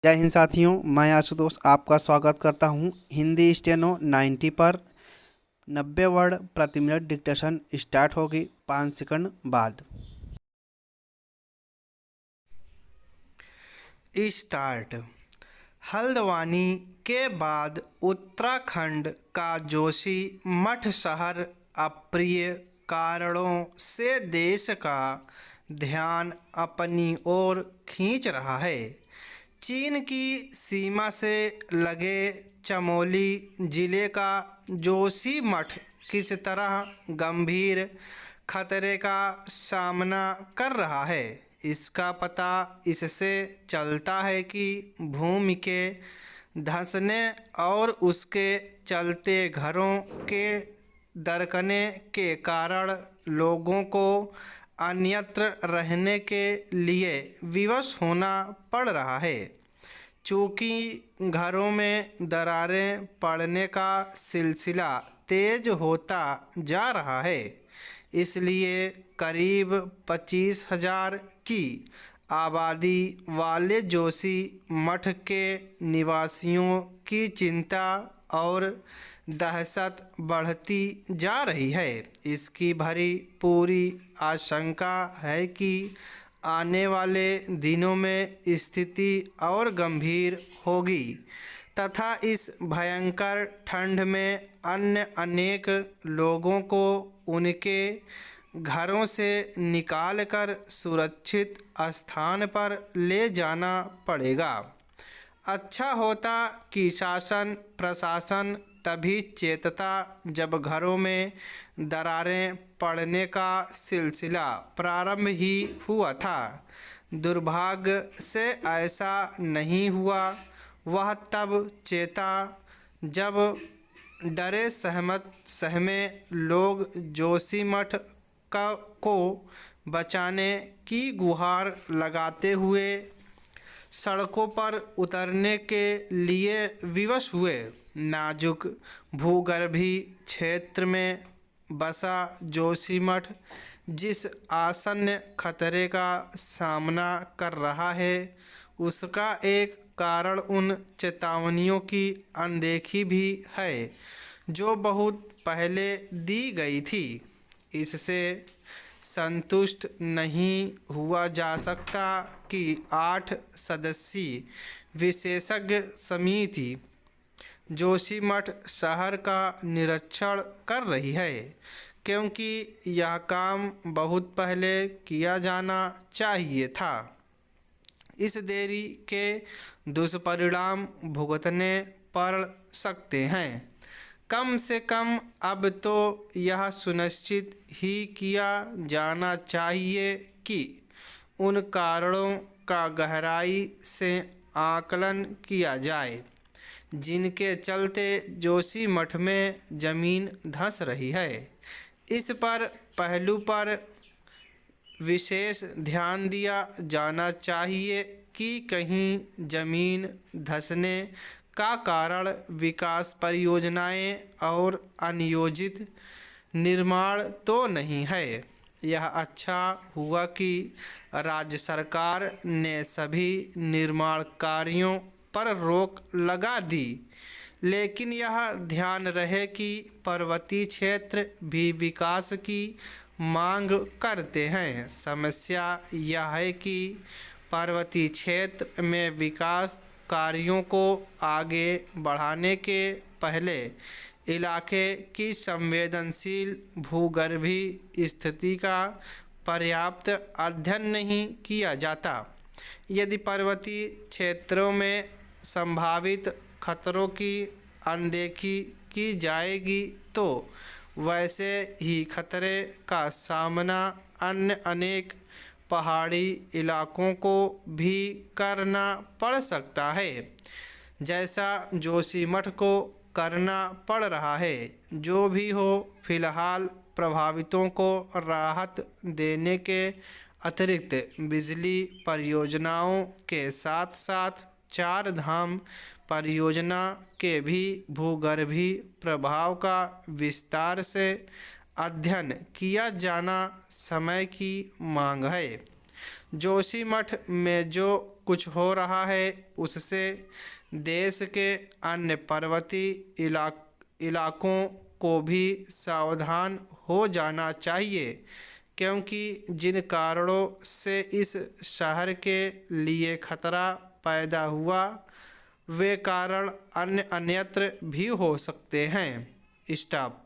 जय हिंद साथियों, मैं आशुतोष आपका स्वागत करता हूं। हिंदी स्टेनो 90 पर 90 वर्ड प्रति मिनट डिक्टेशन स्टार्ट होगी 5 सेकंड बाद। स्टार्ट। हल्द्वानी के बाद उत्तराखंड का जोशी मठ शहर अप्रिय कारणों से देश का ध्यान अपनी ओर खींच रहा है। चीन की सीमा से लगे चमोली जिले का जोशी मठ किस तरह गंभीर खतरे का सामना कर रहा है, इसका पता इससे चलता है कि भूमि के धंसने और उसके चलते घरों के दरकने के कारण लोगों को अन्यत्र रहने के लिए विवश होना पड़ रहा है। चूँकि घरों में दरारें पड़ने का सिलसिला तेज होता जा रहा है, इसलिए करीब 25,000 की आबादी वाले जोशी मठ के निवासियों की चिंता और दहशत बढ़ती जा रही है। इसकी भरी पूरी आशंका है कि आने वाले दिनों में स्थिति और गंभीर होगी तथा इस भयंकर ठंड में अन्य अनेक लोगों को उनके घरों से निकालकर सुरक्षित स्थान पर ले जाना पड़ेगा। अच्छा होता कि शासन प्रशासन तभी चेतता जब घरों में दरारें पड़ने का सिलसिला प्रारंभ ही हुआ था। दुर्भाग्य से ऐसा नहीं हुआ। वह तब चेता जब डरे सहमे लोग जोशीमठ को बचाने की गुहार लगाते हुए सड़कों पर उतरने के लिए विवश हुए। नाजुक भूगर्भीय क्षेत्र में बसा जोशीमठ जिस आसन्न खतरे का सामना कर रहा है, उसका एक कारण उन चेतावनियों की अनदेखी भी है जो बहुत पहले दी गई थी। इससे संतुष्ट नहीं हुआ जा सकता कि 8 सदस्यीय विशेषज्ञ समिति जोशीमठ शहर का निरीक्षण कर रही है, क्योंकि यह काम बहुत पहले किया जाना चाहिए था। इस देरी के दुष्परिणाम भुगतने पड़ सकते हैं। कम से कम अब तो यह सुनिश्चित ही किया जाना चाहिए कि उन कारणों का गहराई से आकलन किया जाए जिनके चलते जोशीमठ में ज़मीन धंस रही है। इस पहलू पर विशेष ध्यान दिया जाना चाहिए कि कहीं ज़मीन धंसने का कारण विकास परियोजनाएं और अनियोजित निर्माण तो नहीं है। यह अच्छा हुआ कि राज्य सरकार ने सभी निर्माण कार्यों पर रोक लगा दी, लेकिन यह ध्यान रहे कि पर्वतीय क्षेत्र भी विकास की मांग करते हैं। समस्या यह है कि पर्वतीय क्षेत्र में विकास कार्यों को आगे बढ़ाने के पहले इलाके की संवेदनशील भूगर्भीय स्थिति का पर्याप्त अध्ययन नहीं किया जाता। यदि पर्वतीय क्षेत्रों में संभावित खतरों की अनदेखी की जाएगी तो वैसे ही खतरे का सामना अन्य अनेक पहाड़ी इलाकों को भी करना पड़ सकता है, जैसा जोशीमठ को करना पड़ रहा है। जो भी हो, फिलहाल प्रभावितों को राहत देने के अतिरिक्त बिजली परियोजनाओं के साथ साथ 4 धाम परियोजना के भी भूगर्भीय प्रभाव का विस्तार से अध्ययन किया जाना समय की मांग है। जोशीमठ में जो कुछ हो रहा है उससे देश के अन्य पर्वतीय इलाकों को भी सावधान हो जाना चाहिए, क्योंकि जिन कारणों से इस शहर के लिए खतरा पैदा हुआ वे कारण अन्यत्र भी हो सकते हैं। स्टॉप।